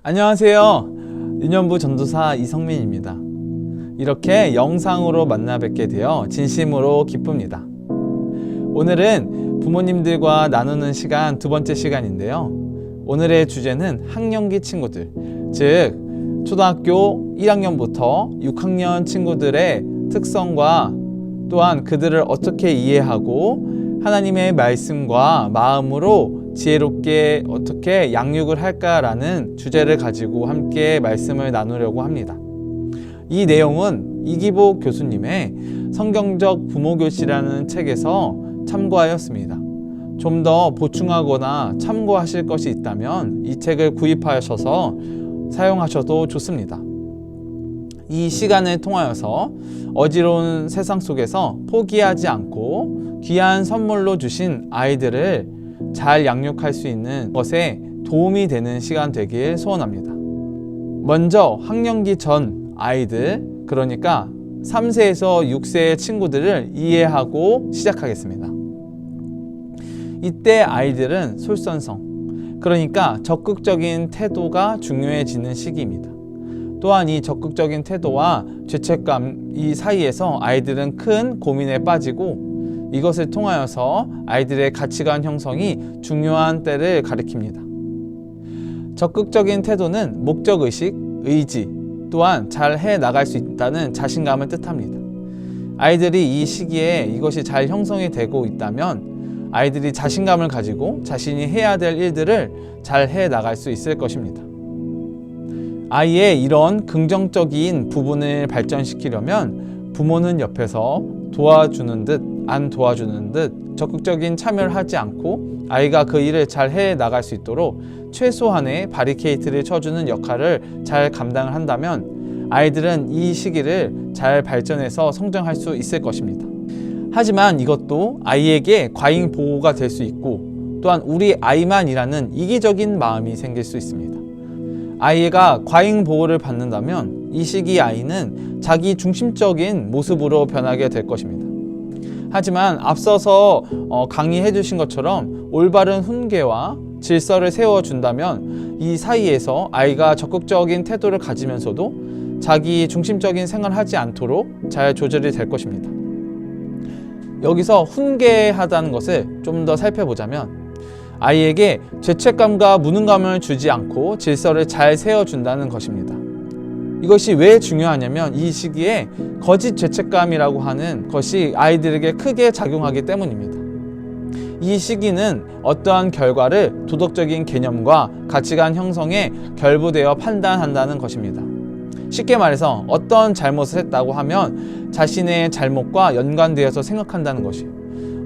안녕하세요. 유년부 전도사 이성민입니다. 이렇게 영상으로 만나 뵙게 되어 진심으로 기쁩니다. 오늘은 부모님들과 나누는 시간 두 번째 시간인데요. 오늘의 주제는 학령기 친구들, 즉 초등학교 1학년부터 6학년 친구들의 특성과 또한 그들을 어떻게 이해하고 하나님의 말씀과 마음으로 지혜롭게 어떻게 양육을 할까라는 주제를 가지고 함께 말씀을 나누려고 합니다. 이 내용은 이기복 교수님의 성경적 부모교실이라는 책에서 참고하였습니다. 좀 더 보충하거나 참고하실 것이 있다면 이 책을 구입하셔서 사용하셔도 좋습니다. 이 시간을 통하여서 어지러운 세상 속에서 포기하지 않고 귀한 선물로 주신 아이들을 잘 양육할 수 있는 것에 도움이 되는 시간 되길 소원합니다. 먼저 학령기 전 아이들, 그러니까 3세에서 6세의 친구들을 이해하고 시작하겠습니다. 이때 아이들은 솔선성, 그러니까 적극적인 태도가 중요해지는 시기입니다. 또한 이 적극적인 태도와 죄책감 이 사이에서 아이들은 큰 고민에 빠지고 이것을 통하여서 아이들의 가치관 형성이 중요한 때를 가리킵니다. 적극적인 태도는 목적의식, 의지, 또한 잘 해나갈 수 있다는 자신감을 뜻합니다. 아이들이 이 시기에 이것이 잘 형성이 되고 있다면 아이들이 자신감을 가지고 자신이 해야 될 일들을 잘 해나갈 수 있을 것입니다. 아이의 이런 긍정적인 부분을 발전시키려면 부모는 옆에서 도와주는 듯 안 도와주는 듯 적극적인 참여를 하지 않고 아이가 그 일을 잘 해나갈 수 있도록 최소한의 바리케이트를 쳐주는 역할을 잘 감당을 한다면 아이들은 이 시기를 잘 발전해서 성장할 수 있을 것입니다. 하지만 이것도 아이에게 과잉 보호가 될 수 있고 또한 우리 아이만이라는 이기적인 마음이 생길 수 있습니다. 아이가 과잉 보호를 받는다면 이 시기 아이는 자기 중심적인 모습으로 변하게 될 것입니다. 하지만 앞서서 강의해 주신 것처럼 올바른 훈계와 질서를 세워준다면 이 사이에서 아이가 적극적인 태도를 가지면서도 자기 중심적인 생활을 하지 않도록 잘 조절이 될 것입니다. 여기서 훈계하다는 것을 좀 더 살펴보자면 아이에게 죄책감과 무능감을 주지 않고 질서를 잘 세워준다는 것입니다. 이것이 왜 중요하냐면 이 시기에 거짓 죄책감이라고 하는 것이 아이들에게 크게 작용하기 때문입니다. 이 시기는 어떠한 결과를 도덕적인 개념과 가치관 형성에 결부되어 판단한다는 것입니다. 쉽게 말해서 어떤 잘못을 했다고 하면 자신의 잘못과 연관되어서 생각한다는 것이에요.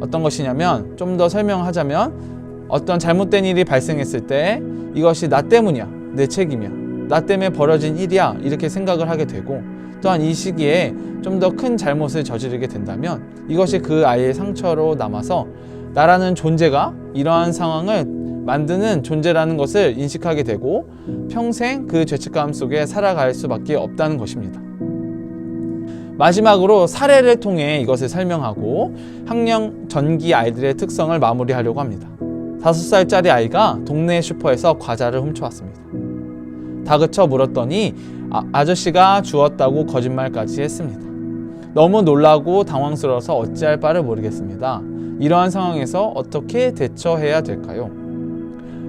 어떤 것이냐면 좀 더 설명하자면 어떤 잘못된 일이 발생했을 때 이것이 나 때문이야, 내 책임이야, 나 때문에 벌어진 일이야 이렇게 생각을 하게 되고 또한 이 시기에 좀 더 큰 잘못을 저지르게 된다면 이것이 그 아이의 상처로 남아서 나라는 존재가 이러한 상황을 만드는 존재라는 것을 인식하게 되고 평생 그 죄책감 속에 살아갈 수밖에 없다는 것입니다. 마지막으로 사례를 통해 이것을 설명하고 학령 전기 아이들의 특성을 마무리하려고 합니다. 5살짜리 아이가 동네 슈퍼에서 과자를 훔쳐왔습니다. 다그쳐 물었더니 아저씨가 주었다고 거짓말까지 했습니다. 너무 놀라고 당황스러워서 어찌할 바를 모르겠습니다. 이러한 상황에서 어떻게 대처해야 될까요?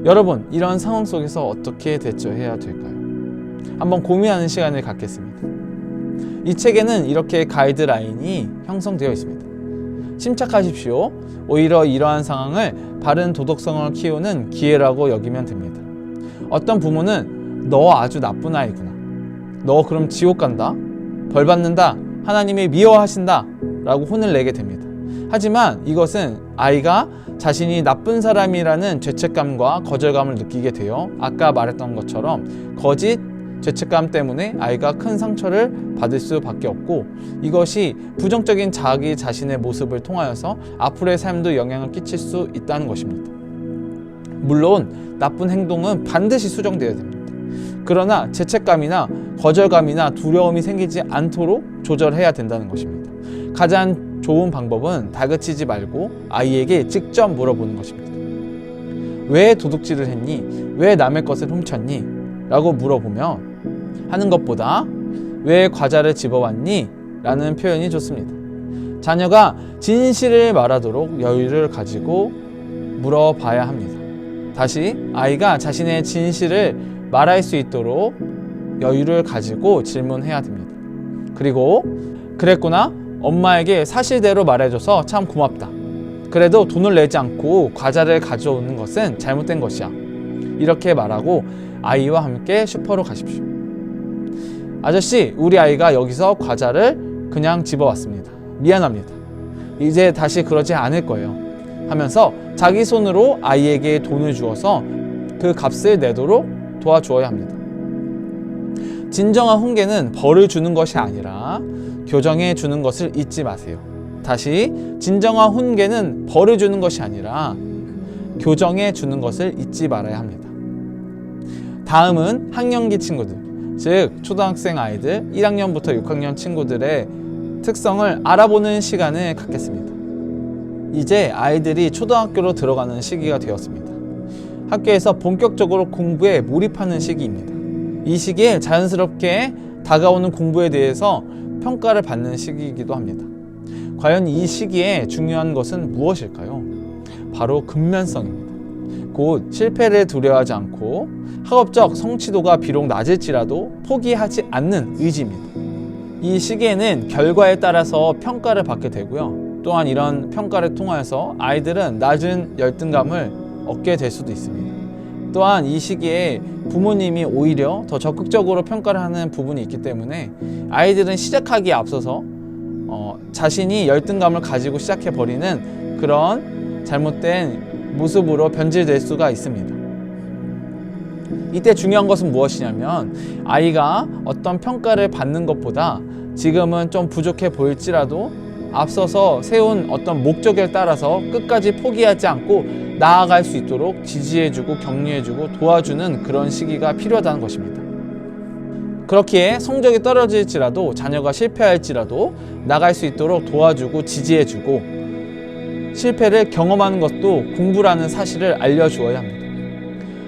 여러분, 이런 상황 속에서 어떻게 대처해야 될까요? 한번 고민하는 시간을 갖겠습니다. 이 책에는 이렇게 가이드라인이 형성되어 있습니다. 침착하십시오. 오히려 이러한 상황을 바른 도덕성을 키우는 기회라고 여기면 됩니다. 어떤 부모는 너 아주 나쁜 아이구나, 너 그럼 지옥 간다, 벌 받는다, 하나님이 미워하신다 라고 혼을 내게 됩니다. 하지만 이것은 아이가 자신이 나쁜 사람이라는 죄책감과 거절감을 느끼게 되어 아까 말했던 것처럼 거짓 죄책감 때문에 아이가 큰 상처를 받을 수밖에 없고 이것이 부정적인 자기 자신의 모습을 통하여서 앞으로의 삶도 영향을 끼칠 수 있다는 것입니다. 물론 나쁜 행동은 반드시 수정되어야 됩니다. 그러나 죄책감이나 거절감이나 두려움이 생기지 않도록 조절해야 된다는 것입니다. 가장 좋은 방법은 다그치지 말고 아이에게 직접 물어보는 것입니다. 왜 도둑질을 했니? 왜 남의 것을 훔쳤니? 라고 물어보면 하는 것보다 왜 과자를 집어왔니? 라는 표현이 좋습니다. 자녀가 진실을 말하도록 여유를 가지고 물어봐야 합니다. 다시 아이가 자신의 진실을 말할 수 있도록 여유를 가지고 질문해야 됩니다. 그리고 그랬구나. 엄마에게 사실대로 말해줘서 참 고맙다. 그래도 돈을 내지 않고 과자를 가져오는 것은 잘못된 것이야. 이렇게 말하고 아이와 함께 슈퍼로 가십시오. 아저씨, 우리 아이가 여기서 과자를 그냥 집어왔습니다. 미안합니다. 이제 다시 그러지 않을 거예요. 하면서 자기 손으로 아이에게 돈을 주어서 그 값을 내도록 도와주어야 합니다. 진정한 훈계는 벌을 주는 것이 아니라 교정해 주는 것을 잊지 마세요. 다시, 진정한 훈계는 벌을 주는 것이 아니라 교정해 주는 것을 잊지 말아야 합니다. 다음은 학년기 친구들, 즉 초등학생 아이들 1학년부터 6학년 친구들의 특성을 알아보는 시간을 갖겠습니다. 이제 아이들이 초등학교로 들어가는 시기가 되었습니다. 학교에서 본격적으로 공부에 몰입하는 시기입니다. 이 시기에 자연스럽게 다가오는 공부에 대해서 평가를 받는 시기이기도 합니다. 과연 이 시기에 중요한 것은 무엇일까요? 바로 근면성입니다. 곧 실패를 두려워하지 않고 학업적 성취도가 비록 낮을지라도 포기하지 않는 의지입니다. 이 시기에는 결과에 따라서 평가를 받게 되고요. 또한 이런 평가를 통하여서 아이들은 낮은 열등감을 얻게 될 수도 있습니다. 또한 이 시기에 부모님이 오히려 더 적극적으로 평가를 하는 부분이 있기 때문에 아이들은 시작하기에 앞서서 자신이 열등감을 가지고 시작해버리는 그런 잘못된 모습으로 변질될 수가 있습니다. 이때 중요한 것은 무엇이냐면 아이가 어떤 평가를 받는 것보다 지금은 좀 부족해 보일지라도 앞서서 세운 어떤 목적에 따라서 끝까지 포기하지 않고 나아갈 수 있도록 지지해주고 격려해주고 도와주는 그런 시기가 필요하다는 것입니다. 그렇기에 성적이 떨어질지라도 자녀가 실패할지라도 나갈 수 있도록 도와주고 지지해주고 실패를 경험하는 것도 공부라는 사실을 알려주어야 합니다.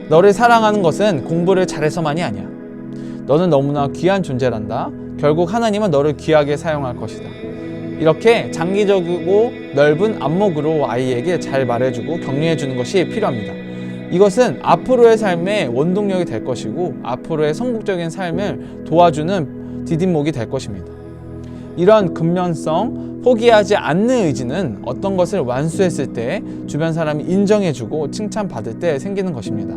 너를 사랑하는 것은 공부를 잘해서만이 아니야. 너는 너무나 귀한 존재란다. 결국 하나님은 너를 귀하게 사용할 것이다. 이렇게 장기적이고 넓은 안목으로 아이에게 잘 말해주고 격려해주는 것이 필요합니다. 이것은 앞으로의 삶의 원동력이 될 것이고 앞으로의 성공적인 삶을 도와주는 디딤목이 될 것입니다. 이러한 근면성, 포기하지 않는 의지는 어떤 것을 완수했을 때 주변 사람이 인정해주고 칭찬받을 때 생기는 것입니다.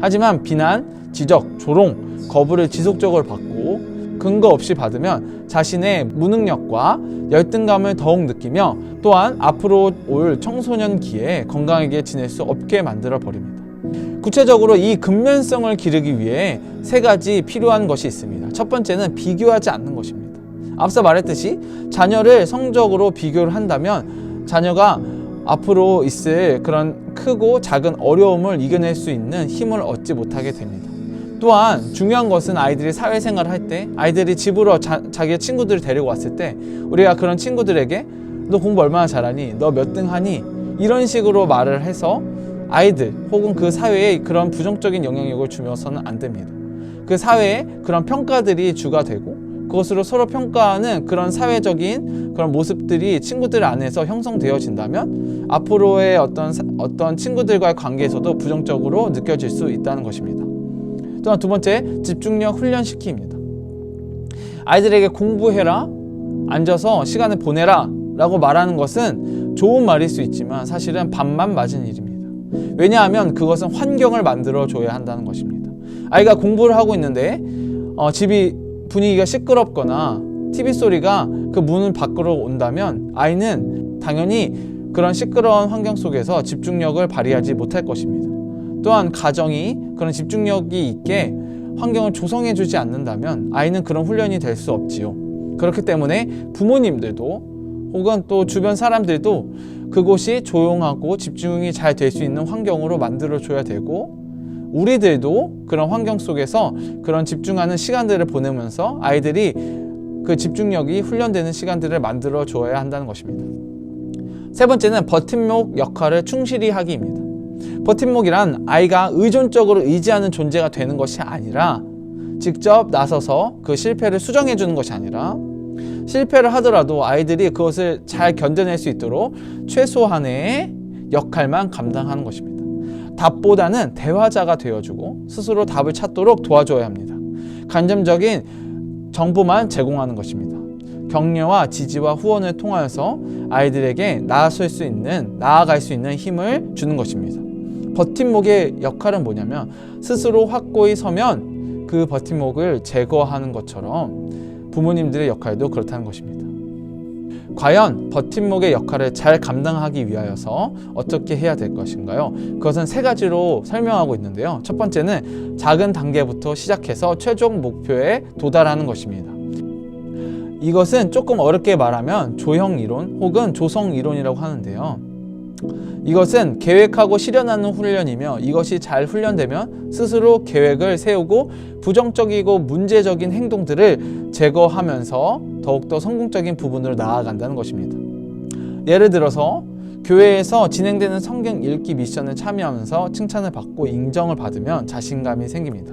하지만 비난, 지적, 조롱, 거부를 지속적으로 받고 근거 없이 받으면 자신의 무능력과 열등감을 더욱 느끼며 또한 앞으로 올 청소년기에 건강하게 지낼 수 없게 만들어 버립니다. 구체적으로 이 근면성을 기르기 위해 세 가지 필요한 것이 있습니다. 첫 번째는 비교하지 않는 것입니다. 앞서 말했듯이 자녀를 성적으로 비교를 한다면 자녀가 앞으로 있을 그런 크고 작은 어려움을 이겨낼 수 있는 힘을 얻지 못하게 됩니다. 또한 중요한 것은 아이들이 사회생활을 할 때 아이들이 집으로 자기의 친구들을 데리고 왔을 때 우리가 그런 친구들에게 너 공부 얼마나 잘하니? 너 몇 등 하니? 이런 식으로 말을 해서 아이들 혹은 그 사회에 그런 부정적인 영향력을 주면서는 안 됩니다. 그 사회에 그런 평가들이 주가 되고 그것으로 서로 평가하는 그런 사회적인 그런 모습들이 친구들 안에서 형성되어진다면 앞으로의 어떤 친구들과의 관계에서도 부정적으로 느껴질 수 있다는 것입니다. 또한 두 번째, 집중력 훈련시키기입니다. 아이들에게 공부해라, 앉아서 시간을 보내라 라고 말하는 것은 좋은 말일 수 있지만 사실은 반만 맞은 일입니다. 왜냐하면 그것은 환경을 만들어줘야 한다는 것입니다. 아이가 공부를 하고 있는데 집이 분위기가 시끄럽거나 TV 소리가 그 문 밖으로 온다면 아이는 당연히 그런 시끄러운 환경 속에서 집중력을 발휘하지 못할 것입니다. 또한 가정이 그런 집중력이 있게 환경을 조성해주지 않는다면 아이는 그런 훈련이 될 수 없지요. 그렇기 때문에 부모님들도 혹은 또 주변 사람들도 그곳이 조용하고 집중이 잘 될 수 있는 환경으로 만들어줘야 되고 우리들도 그런 환경 속에서 그런 집중하는 시간들을 보내면서 아이들이 그 집중력이 훈련되는 시간들을 만들어줘야 한다는 것입니다. 세 번째는 버팀목 역할을 충실히 하기입니다. 버팀목이란 아이가 의존적으로 의지하는 존재가 되는 것이 아니라 직접 나서서 그 실패를 수정해 주는 것이 아니라 실패를 하더라도 아이들이 그것을 잘 견뎌낼 수 있도록 최소한의 역할만 감당하는 것입니다. 답보다는 대화자가 되어주고 스스로 답을 찾도록 도와줘야 합니다. 간접적인 정보만 제공하는 것입니다. 격려와 지지와 후원을 통하여서 아이들에게 나아갈 수 있는 힘을 주는 것입니다. 버팀목의 역할은 뭐냐면 스스로 확고히 서면 그 버팀목을 제거하는 것처럼 부모님들의 역할도 그렇다는 것입니다. 과연 버팀목의 역할을 잘 감당하기 위하여서 어떻게 해야 될 것인가요? 그것은 3가지로 설명하고 있는데요. 첫 번째는 작은 단계부터 시작해서 최종 목표에 도달하는 것입니다. 이것은 조금 어렵게 말하면 조형 이론 혹은 조성 이론이라고 하는데요. 이것은 계획하고 실현하는 훈련이며 이것이 잘 훈련되면 스스로 계획을 세우고 부정적이고 문제적인 행동들을 제거하면서 더욱더 성공적인 부분으로 나아간다는 것입니다. 예를 들어서 교회에서 진행되는 성경 읽기 미션을 참여하면서 칭찬을 받고 인정을 받으면 자신감이 생깁니다.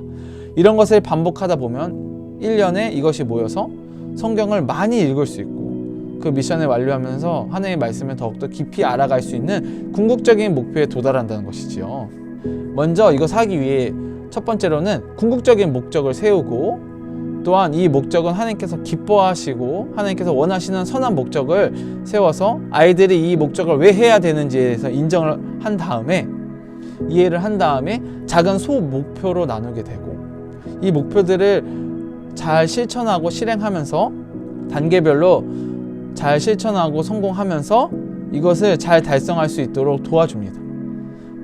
이런 것을 반복하다 보면 1년에 이것이 모여서 성경을 많이 읽을 수 있고 그 미션을 완료하면서 하나님의 말씀을 더욱더 깊이 알아갈 수 있는 궁극적인 목표에 도달한다는 것이지요. 먼저 이것을 하기 위해 첫 번째로는 궁극적인 목적을 세우고 또한 이 목적은 하나님께서 기뻐하시고 하나님께서 원하시는 선한 목적을 세워서 아이들이 이 목적을 왜 해야 되는지에 대해서 인정을 한 다음에 이해를 한 다음에 작은 소목표로 나누게 되고 이 목표들을 잘 실천하고 실행하면서 단계별로 잘 실천하고 성공하면서 이것을 잘 달성할 수 있도록 도와줍니다.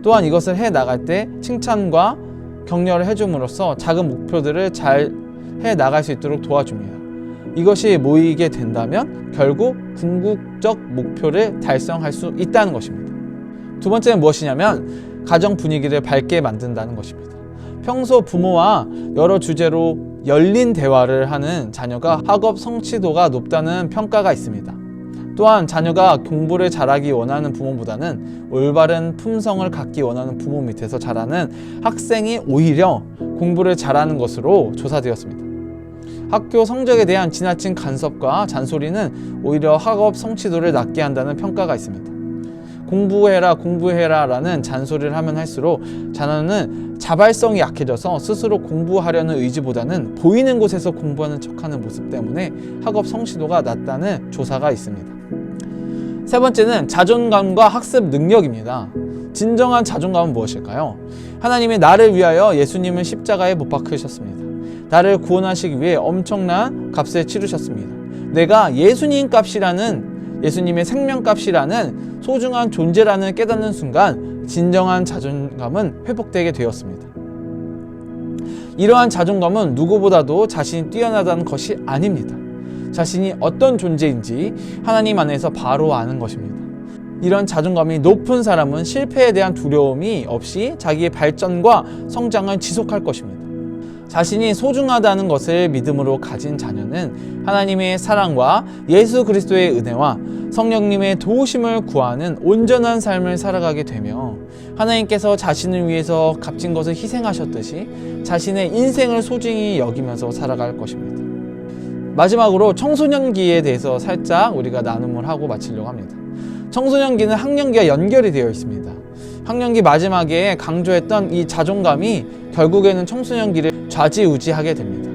또한 이것을 해 나갈 때 칭찬과 격려를 해줌으로써 작은 목표들을 잘 해 나갈 수 있도록 도와줍니다. 이것이 모이게 된다면 결국 궁극적 목표를 달성할 수 있다는 것입니다. 두 번째는 무엇이냐면 가정 분위기를 밝게 만든다는 것입니다. 평소 부모와 여러 주제로 열린 대화를 하는 자녀가 학업 성취도가 높다는 평가가 있습니다. 또한 자녀가 공부를 잘하기 원하는 부모보다는 올바른 품성을 갖기 원하는 부모 밑에서 자라는 학생이 오히려 공부를 잘하는 것으로 조사되었습니다. 학교 성적에 대한 지나친 간섭과 잔소리는 오히려 학업 성취도를 낮게 한다는 평가가 있습니다. 공부해라 라는 잔소리를 하면 할수록 자녀는 자발성이 약해져서 스스로 공부하려는 의지보다는 보이는 곳에서 공부하는 척하는 모습 때문에 학업 성취도가 낮다는 조사가 있습니다. 세 번째는 자존감과 학습 능력입니다. 진정한 자존감은 무엇일까요? 하나님이 나를 위하여 예수님을 십자가에 못 박으셨습니다. 나를 구원하시기 위해 엄청난 값을 치르셨습니다. 내가 예수님의 생명값이라는 소중한 존재라는 깨닫는 순간 진정한 자존감은 회복되게 되었습니다. 이러한 자존감은 누구보다도 자신이 뛰어나다는 것이 아닙니다. 자신이 어떤 존재인지 하나님 안에서 바로 아는 것입니다. 이런 자존감이 높은 사람은 실패에 대한 두려움이 없이 자기의 발전과 성장을 지속할 것입니다. 자신이 소중하다는 것을 믿음으로 가진 자녀는 하나님의 사랑과 예수 그리스도의 은혜와 성령님의 도우심을 구하는 온전한 삶을 살아가게 되며 하나님께서 자신을 위해서 값진 것을 희생하셨듯이 자신의 인생을 소중히 여기면서 살아갈 것입니다. 마지막으로 청소년기에 대해서 살짝 우리가 나눔을 하고 마치려고 합니다. 청소년기는 학년기와 연결이 되어 있습니다. 학년기 마지막에 강조했던 이 자존감이 결국에는 청소년기를 좌지우지하게 됩니다.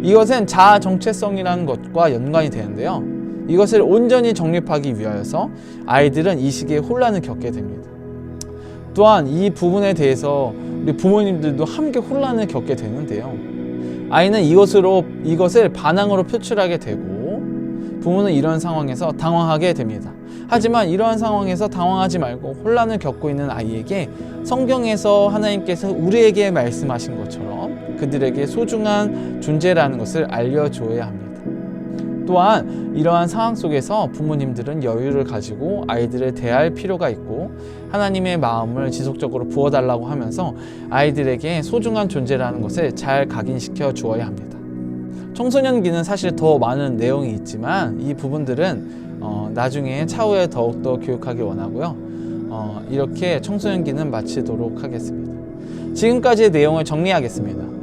이것은 자아 정체성이라는 것과 연관이 되는데요. 이것을 온전히 정립하기 위하여서 아이들은 이 시기에 혼란을 겪게 됩니다. 또한 이 부분에 대해서 우리 부모님들도 함께 혼란을 겪게 되는데요. 아이는 이것을 반항으로 표출하게 되고 부모는 이런 상황에서 당황하게 됩니다. 하지만 이러한 상황에서 당황하지 말고 혼란을 겪고 있는 아이에게 성경에서 하나님께서 우리에게 말씀하신 것처럼 그들에게 소중한 존재라는 것을 알려줘야 합니다. 또한 이러한 상황 속에서 부모님들은 여유를 가지고 아이들을 대할 필요가 있고 하나님의 마음을 지속적으로 부어달라고 하면서 아이들에게 소중한 존재라는 것을 잘 각인시켜 주어야 합니다. 청소년기는 사실 더 많은 내용이 있지만 이 부분들은 나중에 차후에 더욱더 교육하기 원하고요. 이렇게 청소년기는 마치도록 하겠습니다. 지금까지의 내용을 정리하겠습니다.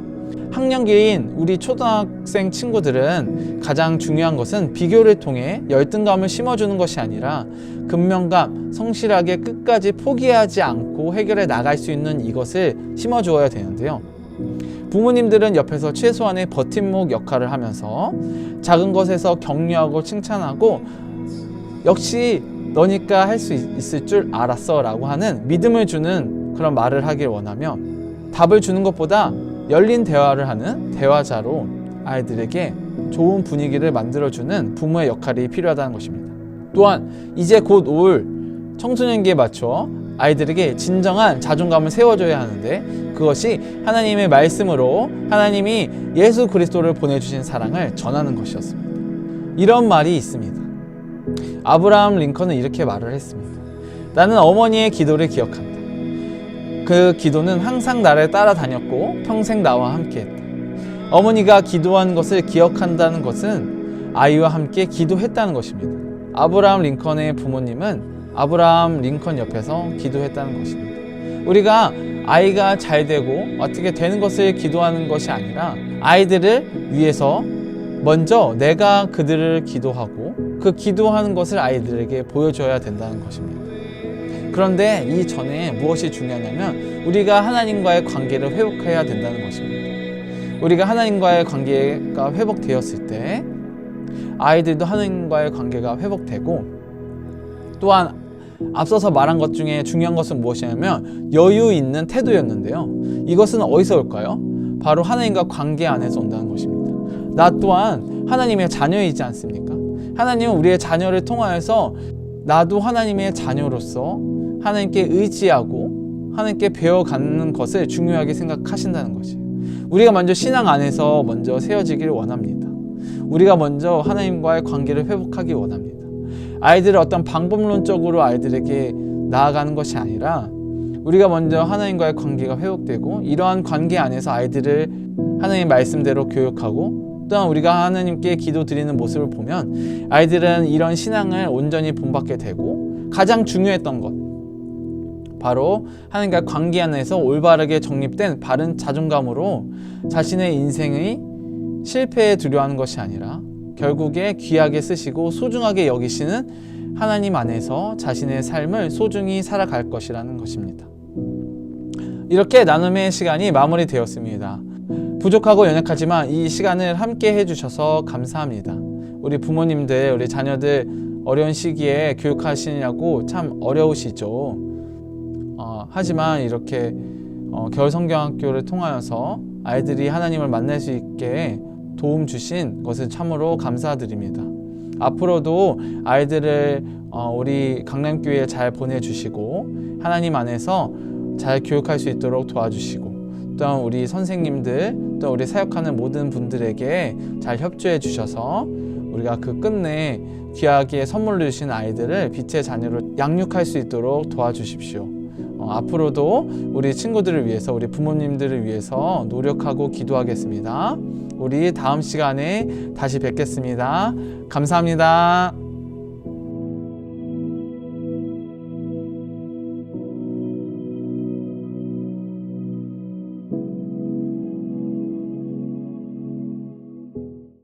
학년기인 우리 초등학생 친구들은 가장 중요한 것은 비교를 통해 열등감을 심어주는 것이 아니라 근면감, 성실하게 끝까지 포기하지 않고 해결해 나갈 수 있는 이것을 심어주어야 되는데요. 부모님들은 옆에서 최소한의 버팀목 역할을 하면서 작은 것에서 격려하고 칭찬하고 역시 너니까 할 수 있을 줄 알았어 라고 하는 믿음을 주는 그런 말을 하길 원하며 답을 주는 것보다 열린 대화를 하는 대화자로 아이들에게 좋은 분위기를 만들어주는 부모의 역할이 필요하다는 것입니다. 또한 이제 곧 올 청소년기에 맞춰 아이들에게 진정한 자존감을 세워줘야 하는데 그것이 하나님의 말씀으로 하나님이 예수 그리스도를 보내주신 사랑을 전하는 것이었습니다. 이런 말이 있습니다. 아브라함 링컨은 이렇게 말을 했습니다. 나는 어머니의 기도를 기억한다. 그 기도는 항상 나를 따라다녔고 평생 나와 함께했다. 어머니가 기도한 것을 기억한다는 것은 아이와 함께 기도했다는 것입니다. 아브라함 링컨의 부모님은 아브라함 링컨 옆에서 기도했다는 것입니다. 우리가 아이가 잘 되고 어떻게 되는 것을 기도하는 것이 아니라 아이들을 위해서 먼저 내가 그들을 기도하고 그 기도하는 것을 아이들에게 보여줘야 된다는 것입니다. 그런데 이 전에 무엇이 중요하냐면 우리가 하나님과의 관계를 회복해야 된다는 것입니다. 우리가 하나님과의 관계가 회복되었을 때 아이들도 하나님과의 관계가 회복되고 또한 앞서서 말한 것 중에 중요한 것은 무엇이냐면 여유 있는 태도였는데요. 이것은 어디서 올까요? 바로 하나님과 관계 안에서 온다는 것입니다. 나 또한 하나님의 자녀이지 않습니까? 하나님은 우리의 자녀를 통하여서 나도 하나님의 자녀로서 하나님께 의지하고 하나님께 배워가는 것을 중요하게 생각하신다는 것이에요. 우리가 먼저 신앙 안에서 먼저 세워지기를 원합니다. 우리가 먼저 하나님과의 관계를 회복하기 원합니다. 아이들을 어떤 방법론적으로 아이들에게 나아가는 것이 아니라 우리가 먼저 하나님과의 관계가 회복되고 이러한 관계 안에서 아이들을 하나님의 말씀대로 교육하고 또한 우리가 하나님께 기도드리는 모습을 보면 아이들은 이런 신앙을 온전히 본받게 되고 가장 중요했던 것 바로 하나님과의 관계 안에서 올바르게 정립된 바른 자존감으로 자신의 인생의 실패에 두려워하는 것이 아니라 결국에 귀하게 쓰시고 소중하게 여기시는 하나님 안에서 자신의 삶을 소중히 살아갈 것이라는 것입니다. 이렇게 나눔의 시간이 마무리되었습니다. 부족하고 연약하지만 이 시간을 함께 해주셔서 감사합니다. 우리 부모님들, 우리 자녀들 어려운 시기에 교육하시느냐고 참 어려우시죠. 하지만 이렇게 겨울 성경학교를 통하여서 아이들이 하나님을 만날 수 있게 도움 주신 것을 참으로 감사드립니다. 앞으로도 아이들을 우리 강남교회에 잘 보내주시고 하나님 안에서 잘 교육할 수 있도록 도와주시고 또한 우리 선생님들 또 우리 사역하는 모든 분들에게 잘 협조해 주셔서 우리가 그 끝내 귀하게 선물로 주신 아이들을 빛의 자녀로 양육할 수 있도록 도와주십시오. 앞으로도 우리 친구들을 위해서 우리 부모님들을 위해서 노력하고 기도하겠습니다. 우리 다음 시간에 다시 뵙겠습니다. 감사합니다.